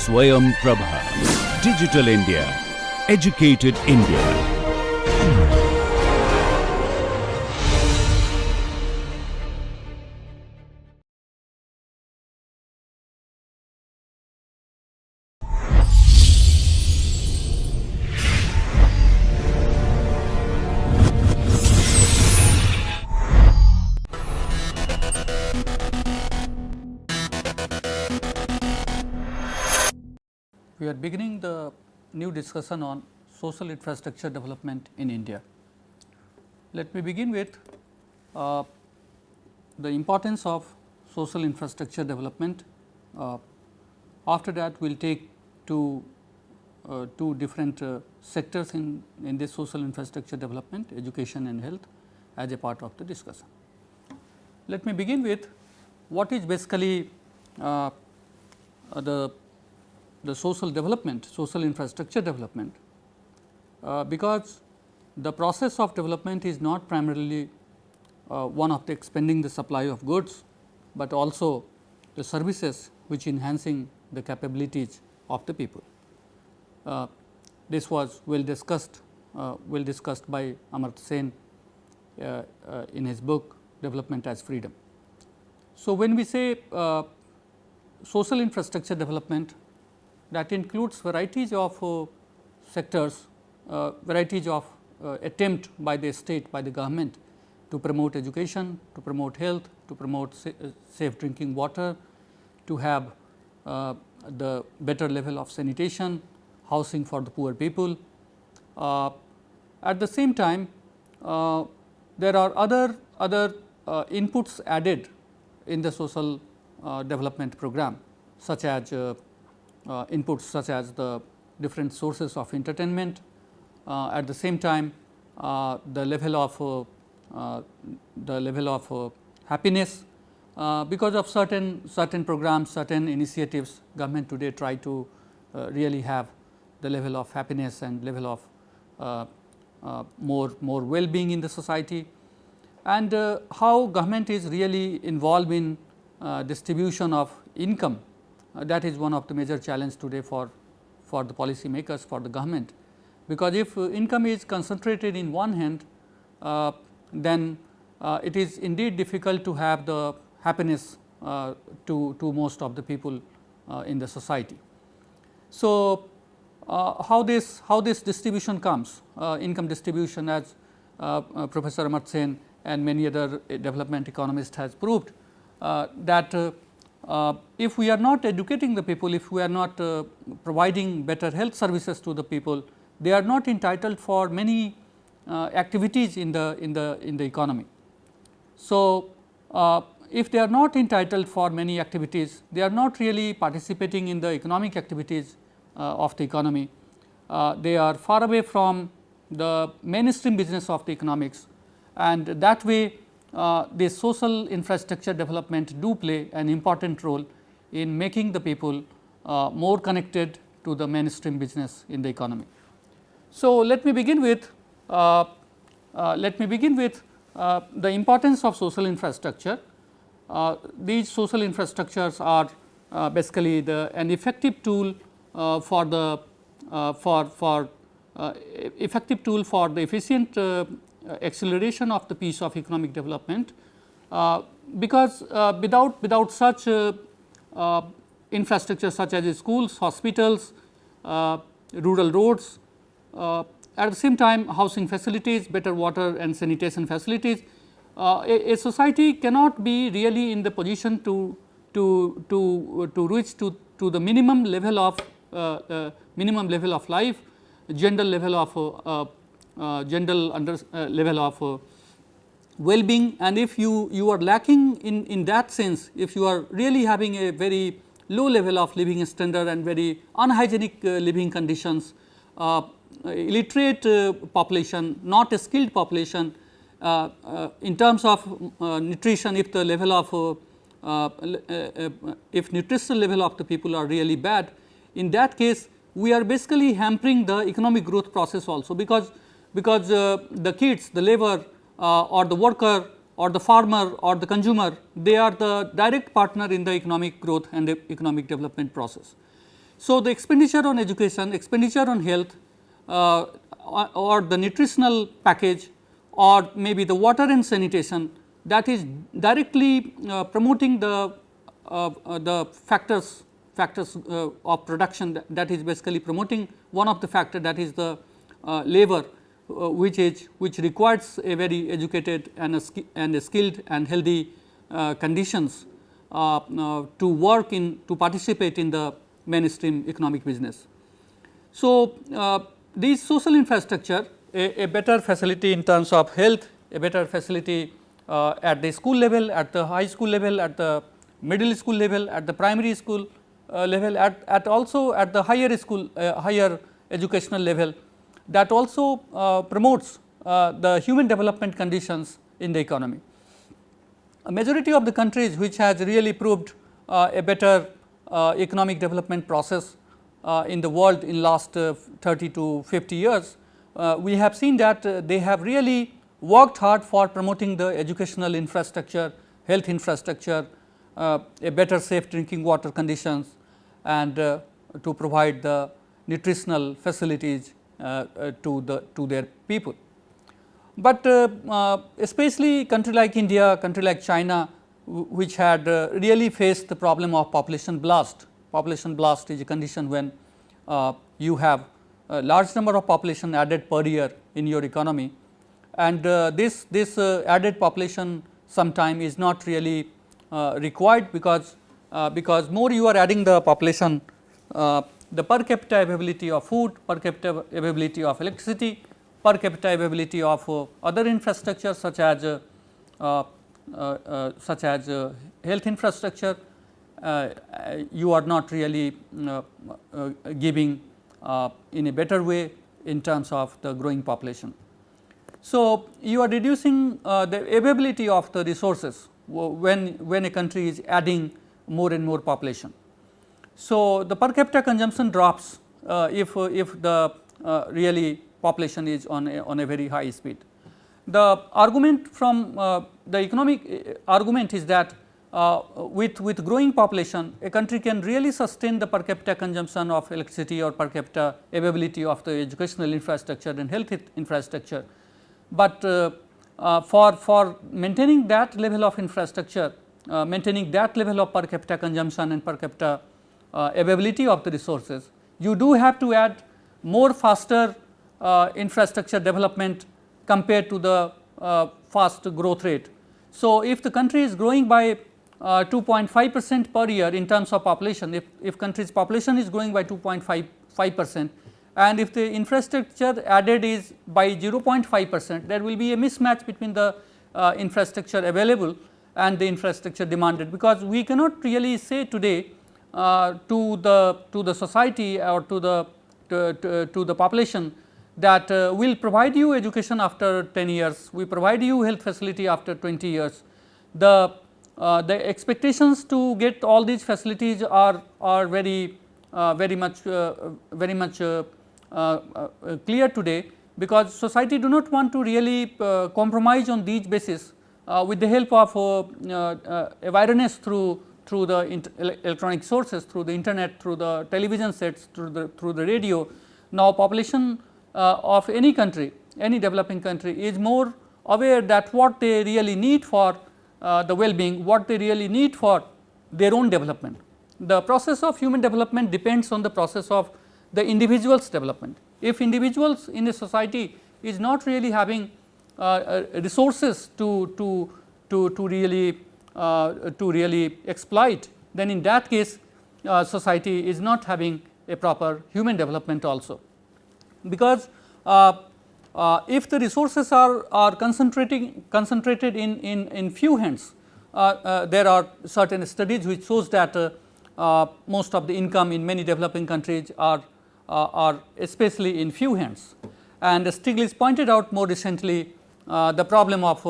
Swayam Prabha. Digital India. Educated India. We are beginning the new discussion on social infrastructure development in India. Let me begin with the importance of social infrastructure development. After that, we will take two different sectors in this social infrastructure development, education and health, as a part of the discussion. Let me begin with what is basically the social development, social infrastructure development, because the process of development is not primarily one of the expanding the supply of goods, but also the services which enhancing the capabilities of the people. This was well discussed by Amartya Sen in his book Development as Freedom. So, when we say social infrastructure development, that includes varieties of sectors, varieties of attempt by the state, by the government to promote education, to promote health, to promote safe drinking water, to have the better level of sanitation, housing for the poor people. At the same time, there are other inputs added in the social development program, such as inputs such as the different sources of entertainment, at the same time the level of happiness, because of certain programs, certain initiatives, government today try to really have the level of happiness and level of more well-being in the society, and how government is really involved in distribution of income. That is one of the major challenge today for the policy makers, for the government, because if income is concentrated in one hand, then it is indeed difficult to have the happiness to most of the people in the society. So, how this distribution comes, income distribution, as Professor Amartya Sen and many other development economists has proved, that if we are not educating the people, if we are not providing better health services to the people, they are not entitled for many activities in the economy. So, if they are not entitled for many activities, they are not really participating in the economic activities of the economy. They are far away from the mainstream business of the economics, and that way the social infrastructure development do play an important role in making the people more connected to the mainstream business in the economy. So, let me begin with the importance of social infrastructure. These social infrastructures are basically an effective tool for the efficient acceleration of the piece of economic development, because without such infrastructure such as schools, hospitals, rural roads, at the same time housing facilities, better water and sanitation facilities, a society cannot be really in the position to reach to the minimum level of life, general level of level of well-being. And if you are lacking in that sense, if you are really having a very low level of living standard and very unhygienic living conditions, illiterate population, not a skilled population, in terms of nutrition, if the level of if nutritional level of the people are really bad, in that case we are basically hampering the economic growth process also, because the kids, the labor or the worker or the farmer or the consumer, they are the direct partner in the economic growth and the economic development process. So, the expenditure on education, expenditure on health or the nutritional package or maybe the water and sanitation, that is directly promoting the factors of production, that is basically promoting one of the factor, that is the labor, which requires a very educated and a skilled and healthy conditions to work in, to participate in the mainstream economic business. So, these social infrastructure, a better facility in terms of health, a better facility at the school level, at the high school level, at the middle school level, at the primary school level, at also at the higher school, higher educational level, that also promotes the human development conditions in the economy. A majority of the countries which has really proved a better economic development process in the world in last 30 to 50 years, we have seen that they have really worked hard for promoting the educational infrastructure, health infrastructure, a better safe drinking water conditions, and to provide the nutritional facilities to their people. But especially country like India, country like China, which had really faced the problem of population blast. Population blast is a condition when you have a large number of population added per year in your economy, and this added population sometime is not really required, because more you are adding the population, the per capita availability of food, per capita availability of electricity, per capita availability of other infrastructure such as health infrastructure, you are not really giving in a better way in terms of the growing population. So, you are reducing the availability of the resources when a country is adding more and more population. So, the per capita consumption drops if the really population is on a very high speed. The argument from the economic argument is that with growing population, a country can really sustain the per capita consumption of electricity or per capita availability of the educational infrastructure and health infrastructure. But for maintaining that level of infrastructure, maintaining that level of per capita consumption and per capita availability of the resources, you do have to add more faster infrastructure development compared to the fast growth rate. So, if the country is growing by 2.5% per year in terms of population, if country's population is growing by 2.5%, and if the infrastructure added is by 0.5%, there will be a mismatch between the infrastructure available and the infrastructure demanded, because we cannot really say today to the society or to the population that we will provide you education after 10 years, we provide you health facility after 20 years. The expectations to get all these facilities are very much clear today, because society do not want to really compromise on these basis with the help of awareness through the electronic sources, through the internet, through the television sets, through the radio. Now, population of any country, any developing country is more aware that what they really need for the well-being, what they really need for their own development. The process of human development depends on the process of the individual's development. If individuals in a society is not really having resources to really exploit, then in that case society is not having a proper human development also. Because if the resources are concentrated in few hands, there are certain studies which shows that most of the income in many developing countries are especially in few hands. And Stiglitz pointed out more recently the problem of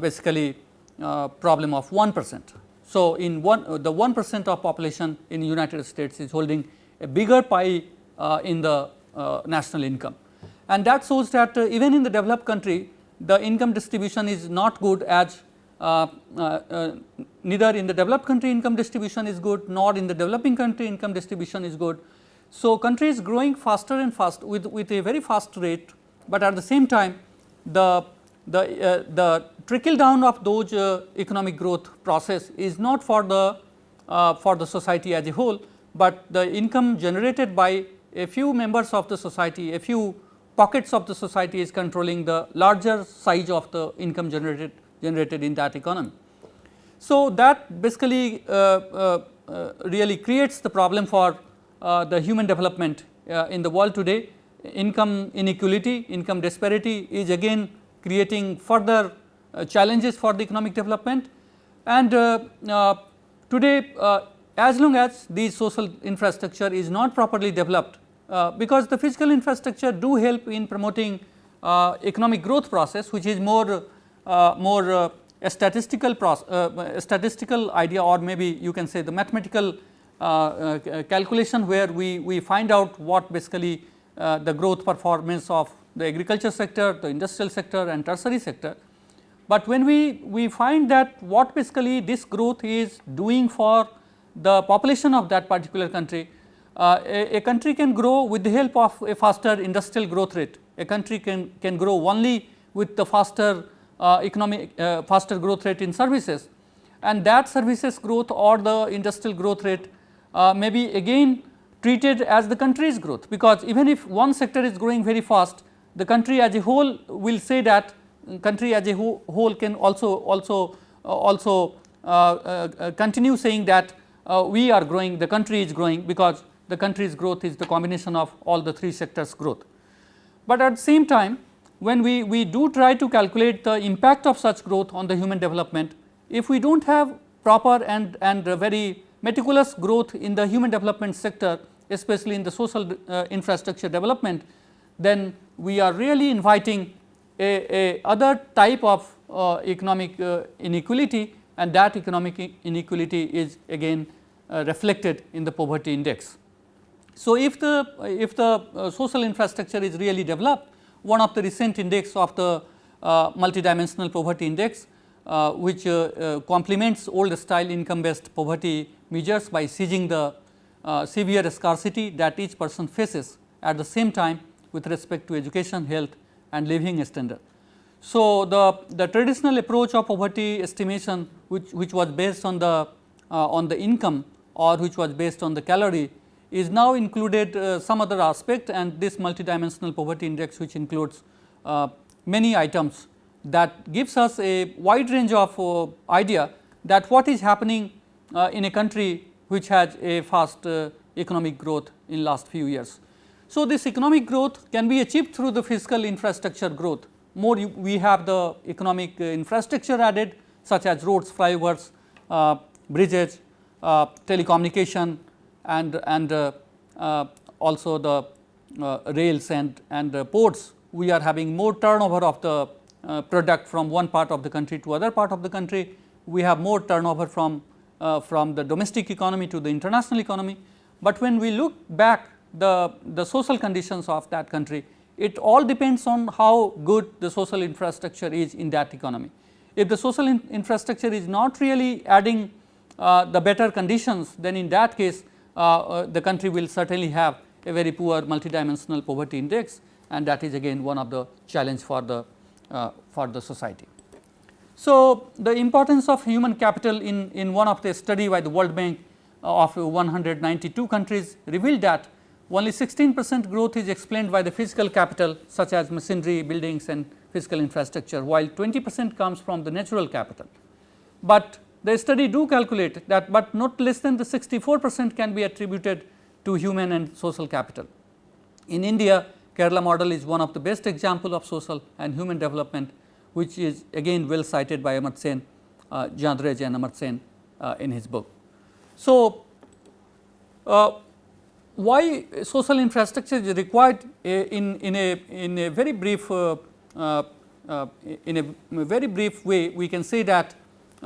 basically problem of 1%. So, in the 1% of population in the United States is holding a bigger pie in the national income, and that shows that even in the developed country the income distribution is not good as neither in the developed country income distribution is good, nor in the developing country income distribution is good. So, country is growing faster and fast with a very fast rate, but at the same time the trickle down of those economic growth process is not for the society as a whole, but the income generated by a few members of the society, a few pockets of the society is controlling the larger size of the income generated in that economy. So, that basically really creates the problem for the human development in the world today. Income inequality, income disparity is again creating further challenges for the economic development, and today as long as the social infrastructure is not properly developed, because the physical infrastructure do help in promoting economic growth process, which is more a statistical idea, or maybe you can say the mathematical calculation, where we find out what basically the growth performance of the agriculture sector, the industrial sector and tertiary sector. But when we find that what basically this growth is doing for the population of that particular country, a country can grow with the help of a faster industrial growth rate. A country can grow only with the faster faster growth rate in services, and that services growth or the industrial growth rate may be again treated as the country's growth, because even if one sector is growing very fast, the country as a whole will say that country as a whole can also continue saying that we are growing, the country is growing, because the country's growth is the combination of all the three sectors growth. But at the same time, when we do try to calculate the impact of such growth on the human development, if we do not have proper and very meticulous growth in the human development sector, especially in the social infrastructure development, then we are really inviting a other type of economic inequality, and that economic inequality is again reflected in the poverty index. So, if the social infrastructure is really developed, one of the recent index of the multidimensional poverty index, which complements old style income based poverty measures by seizing the severe scarcity that each person faces at the same time with respect to education, health and living standard. So, the traditional approach of poverty estimation, which was based on the income or which was based on the calorie, is now included some other aspect, and this multidimensional poverty index, which includes many items, that gives us a wide range of idea that what is happening in a country which has a fast economic growth in last few years. So, this economic growth can be achieved through the physical infrastructure growth. More we have the economic infrastructure added, such as roads, flyovers, bridges, telecommunication and also the rails and ports. We are having more turnover of the product from one part of the country to other part of the country. We have more turnover from the domestic economy to the international economy. But when we look back the social conditions of that country, it all depends on how good the social infrastructure is in that economy. If the social infrastructure is not really adding the better conditions, then in that case the country will certainly have a very poor multidimensional poverty index, and that is again one of the challenge for the society. So, the importance of human capital in one of the study by the World Bank of 192 countries revealed that only 16% growth is explained by the physical capital, such as machinery, buildings and physical infrastructure, while 20% comes from the natural capital. But the study do calculate that, but not less than the 64% can be attributed to human and social capital. In India, Kerala model is one of the best example of social and human development, which is again well cited by Amartya Sen, Jandrej and Amartya Sen in his book. So, why social infrastructure is required in a very brief way, we can say that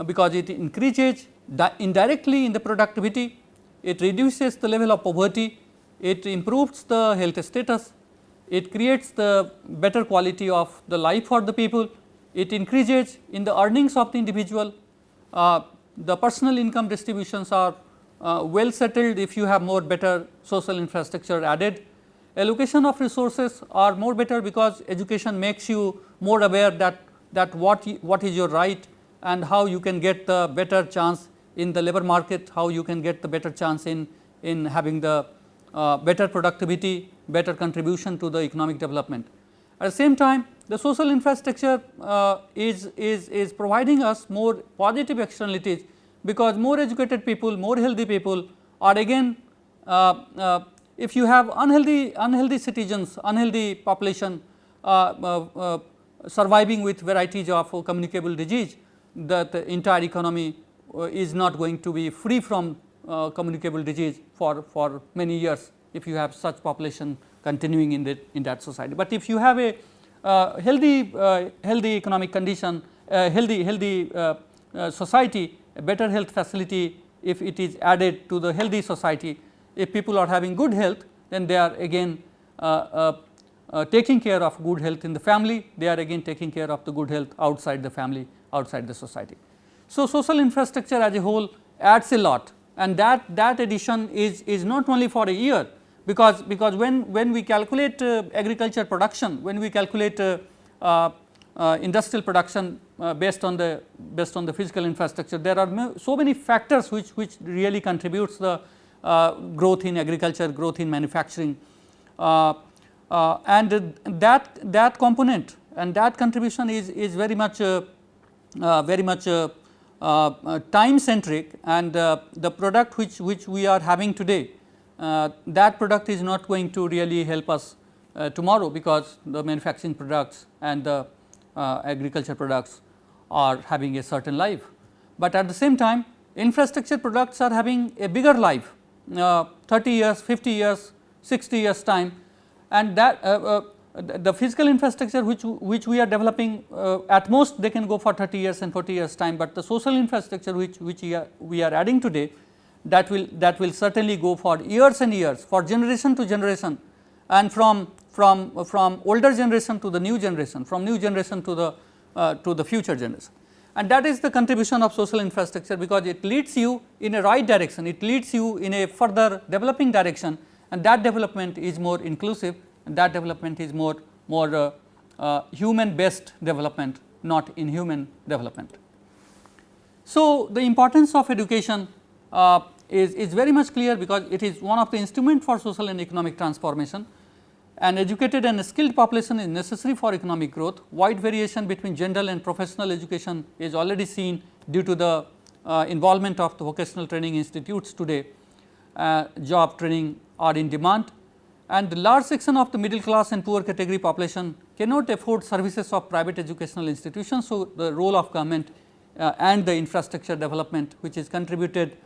because it increases indirectly in the productivity, it reduces the level of poverty, it improves the health status, it creates the better quality of the life for the people, it increases in the earnings of the individual. The personal income distributions are well settled if you have more better social infrastructure added. Allocation of resources are more better because education makes you more aware that what is your right and how you can get the better chance in the labor market, how you can get the better chance in having the better productivity, better contribution to the economic development. At the same time, the social infrastructure is providing us more positive externalities, because more educated people, more healthy people are again, if you have unhealthy citizens, unhealthy population surviving with varieties of communicable disease, the entire economy is not going to be free from communicable disease for many years if you have such population continuing in that society. But if you have a healthy economic condition, healthy society, a better health facility, if it is added to the healthy society, if people are having good health, then they are again taking care of good health in the family, they are again taking care of the good health outside the family, outside the society. So, social infrastructure as a whole adds a lot, and that addition is not only for a year, because when we calculate agriculture production, when we calculate industrial production based on the physical infrastructure, there are so many factors which really contributes the growth in agriculture, growth in manufacturing, and that component and that contribution is very much time centric, and the product which we are having today, that product is not going to really help us tomorrow, because the manufacturing products and the agriculture products are having a certain life. But at the same time, infrastructure products are having a bigger life, 30 years, 50 years, 60 years time, and that the physical infrastructure which we are developing, at most they can go for 30 years and 40 years time, but the social infrastructure which we are adding today, that will certainly go for years and years, for generation to generation, and from older generation to the new generation, from new generation to the future generation. And that is the contribution of social infrastructure, because it leads you in a right direction, it leads you in a further developing direction, and that development is more inclusive, and that development is more human based development, not inhuman development. So, the importance of education is very much clear, because it is one of the instruments for social and economic transformation. An educated and skilled population is necessary for economic growth. Wide variation between general and professional education is already seen due to the involvement of the vocational training institutes today. Job training are in demand, and the large section of the middle class and poor category population cannot afford services of private educational institutions. So, the role of government and the infrastructure development, which is contributed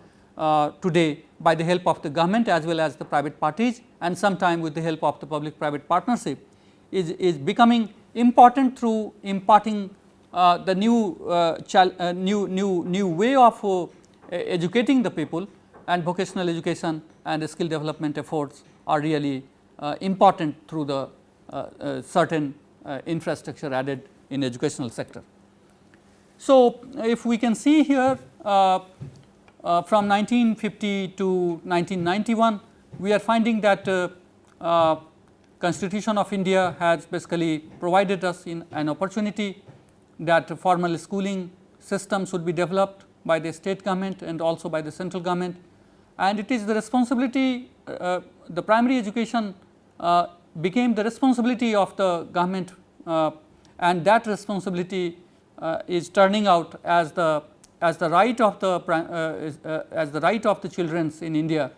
today by the help of the government as well as the private parties, and sometime with the help of the public private partnership, is becoming important through imparting the new way of educating the people, and vocational education and skill development efforts are really important through the certain infrastructure added in educational sector. So, if we can see here, from 1950 to 1991, we are finding that Constitution of India has basically provided us in an opportunity that formal schooling system should be developed by the state government and also by the central government, and it is the responsibility, the primary education became the responsibility of the government, and that responsibility is turning out as the right of the children in India,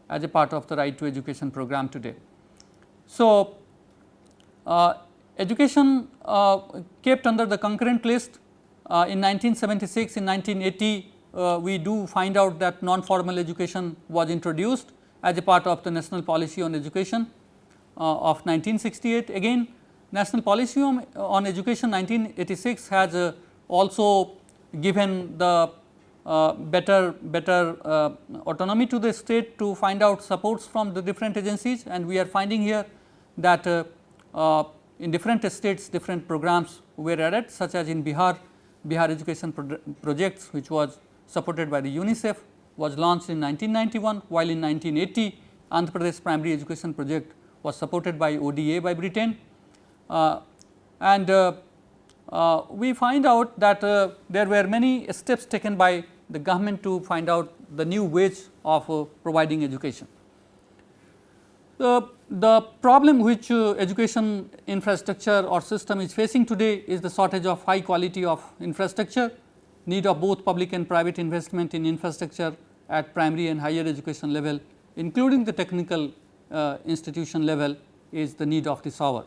as a part of the right to education program today. So, education kept under the concurrent list in 1976, in 1980 we do find out that non-formal education was introduced as a part of the national policy on education of 1968. Again, national policy on education 1986 has also given the better autonomy to the state to find out supports from the different agencies, and we are finding here that in different states different programs were added, such as in Bihar Education Projects, which was supported by the UNICEF, was launched in 1991, while in 1980 Andhra Pradesh Primary Education Project was supported by ODA by Britain. We find out that there were many steps taken by the government to find out the new ways of providing education. The problem which education infrastructure or system is facing today is the shortage of high quality of infrastructure, need of both public and private investment in infrastructure at primary and higher education level, including the technical institution level, is the need of this hour.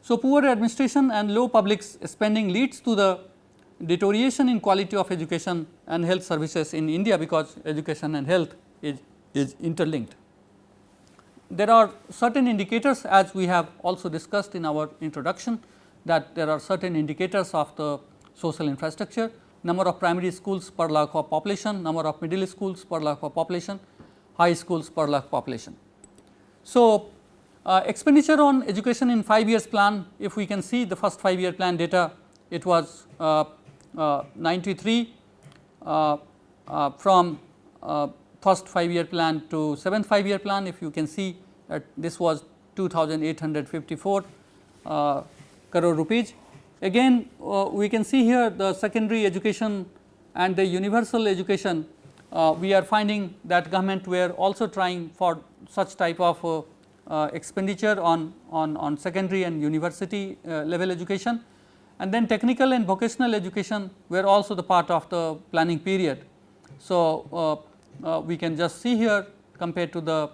So, poor administration and low public spending leads to the deterioration in quality of education and health services in India, because education and health is interlinked. There are certain indicators, as we have also discussed in our introduction, that there are certain indicators of the social infrastructure: number of primary schools per lakh of population, number of middle schools per lakh of population, high schools per lakh population. So, expenditure on education in 5 years plan, if we can see the first 5 year plan data, it was 93 from first 5 year plan to 7th 5 year plan. If you can see that this was 2,854 crore rupees. Again we can see here the secondary education and the universal education, we are finding that government were also trying for such type of expenditure on secondary and university level education, and then technical and vocational education were also the part of the planning period. So, we can just see here compared to the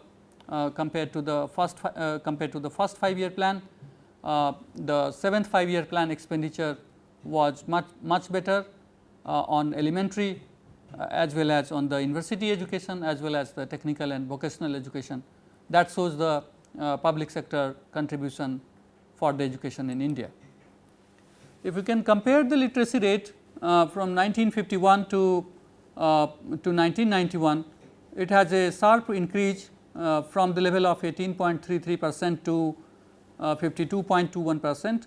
first 5 year plan, the 7th 5 year plan expenditure was much better on elementary as well as on the university education as well as the technical and vocational education. That shows the public sector contribution for the education in India. If we can compare the literacy rate from 1951 to 1991, it has a sharp increase from the level of 18.33% to 52.21%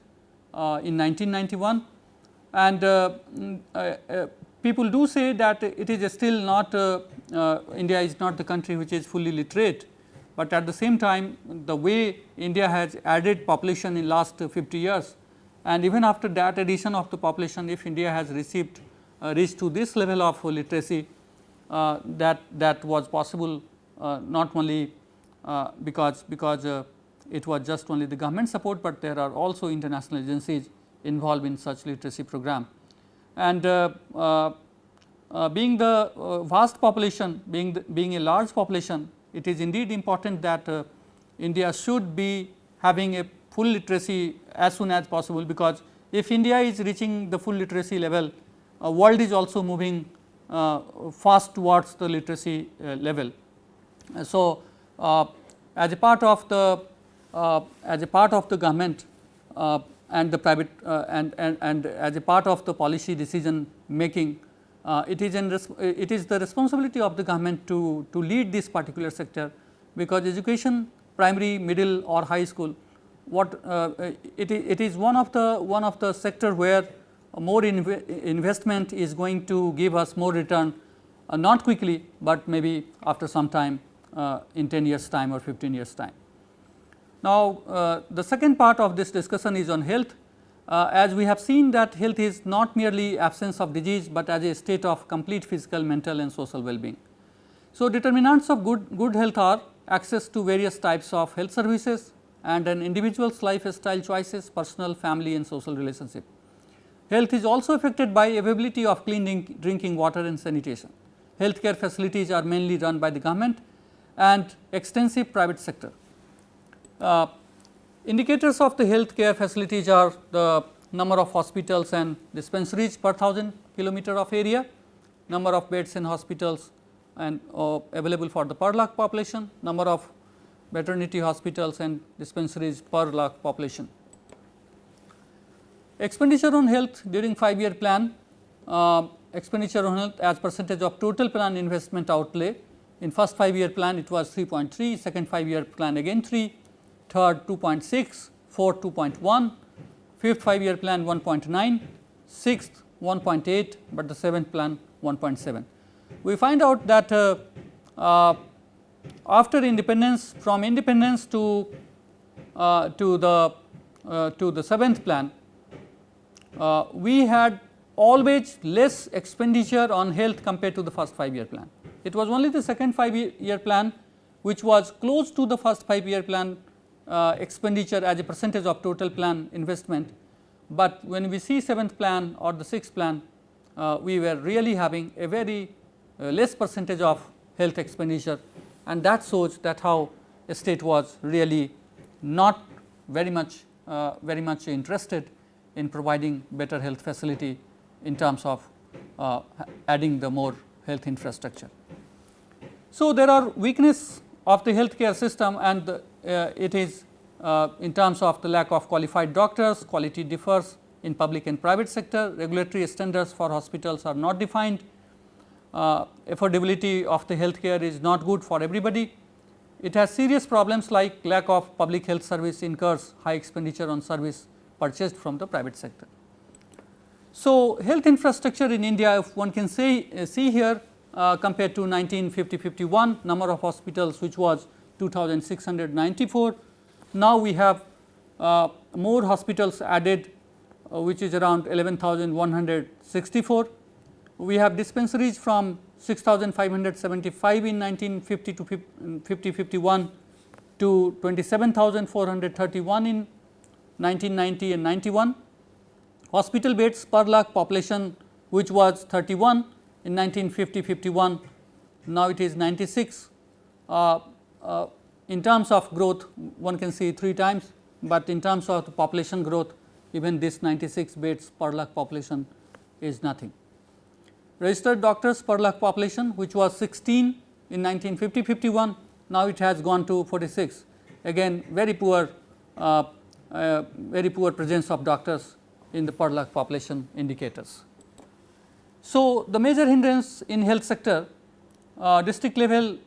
in 1991, and people do say that it is still not India is not the country which is fully literate, but at the same time the way India has added population in last 50 years, and even after that addition of the population, if India has reached to this level of literacy, that was possible not only because it was just only the government support, but there are also international agencies involved in such literacy program. And being the vast population, being a large population, it is indeed important that India should be having a full literacy as soon as possible, because if India is reaching the full literacy level, world is also moving fast towards the literacy level. So, as a part of the government and the private and as a part of the policy decision making, it is the responsibility of the government to lead this particular sector, because education, primary, middle or high school, it is one of the sector where more investment is going to give us more return, not quickly, but maybe after some time, in 10 years time or 15 years time. Now, the second part of this discussion is on health. As we have seen that health is not merely absence of disease, but as a state of complete physical, mental and social well-being. So, determinants of good health are access to various types of health services and an individual's lifestyle choices, personal, family and social relationship. Health is also affected by availability of clean drinking water and sanitation. Healthcare facilities are mainly run by the government and extensive private sector. Indicators of the healthcare facilities are the number of hospitals and dispensaries per 1000 kilometer of area, number of beds in hospitals and available for the per lakh population, number of maternity hospitals and dispensaries per lakh population. Expenditure on health during 5 year plan, expenditure on health as percentage of total plan investment outlay. In first 5 year plan it was 3.3, second 5 year plan again 3, third 2.6, fourth 2.1, fifth 5-year plan 1.9, sixth 1.8, but the seventh plan 1.7. We find out that after independence, from independence to the seventh plan, we had always less expenditure on health compared to the first 5-year plan. It was only the second 5-year plan which was close to the first 5-year plan expenditure as a percentage of total plan investment, but when we see seventh plan or the sixth plan, we were really having a very less percentage of health expenditure, and that shows that how a state was really not very much interested in providing better health facility in terms of adding the more health infrastructure. So, there are weakness of the healthcare system, and it is in terms of the lack of qualified doctors, quality differs in public and private sector, regulatory standards for hospitals are not defined, affordability of the healthcare is not good for everybody. It has serious problems like lack of public health service incurs high expenditure on service purchased from the private sector. So, health infrastructure in India, if one can see here compared to 1950-51 number of hospitals which was 2694, now we have more hospitals added which is around 11,164. We have dispensaries from 6,575 in 1950 to 50-51 to 27,431 in 1990 and 91. Hospital beds per lakh population which was 31 in 1950-51, now it is 96. In terms of growth one can see 3 times, but in terms of the population growth even this 96 beds per lakh population is nothing. Registered doctors per lakh population which was 16 in 1950-51, now it has gone to 46, again very poor presence of doctors in the per lakh population indicators. So, the major hindrance in health sector, district level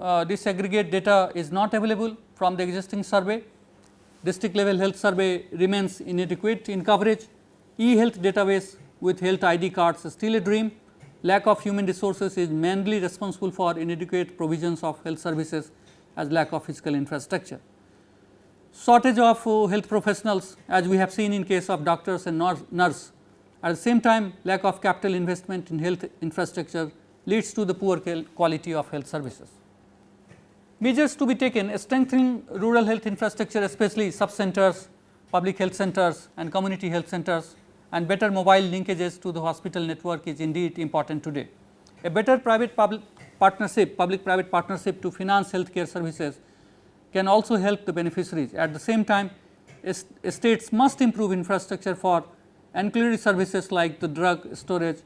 disaggregate data is not available from the existing survey. District level health survey remains inadequate in coverage. E-health database with health ID cards is still a dream. Lack of human resources is mainly responsible for inadequate provisions of health services as lack of physical infrastructure. Shortage of health professionals as we have seen in case of doctors and nurse. At the same time, lack of capital investment in health infrastructure leads to the poor quality of health services. Measures to be taken: strengthening rural health infrastructure, especially sub-centers, public health centers and community health centers, and better mobile linkages to the hospital network is indeed important today. A better public private partnership to finance healthcare services can also help the beneficiaries. At the same time, states must improve infrastructure for ancillary services like the drug storage,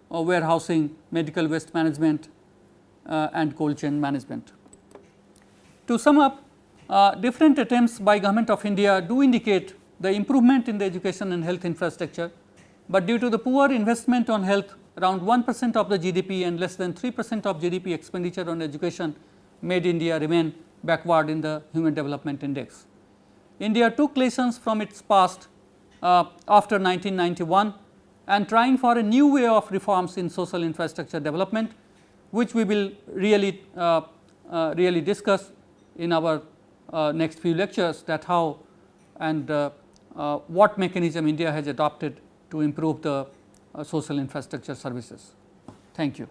warehousing, medical waste management and cold chain management. To sum up, different attempts by Government of India do indicate the improvement in the education and health infrastructure, but due to the poor investment on health, around 1% of the GDP and less than 3% of GDP expenditure on education made India remain backward in the Human Development Index. India took lessons from its past after 1991 and trying for a new way of reforms in social infrastructure development, which we will really discuss in our next few lectures, that how and what mechanism India has adopted to improve the social infrastructure services. Thank you.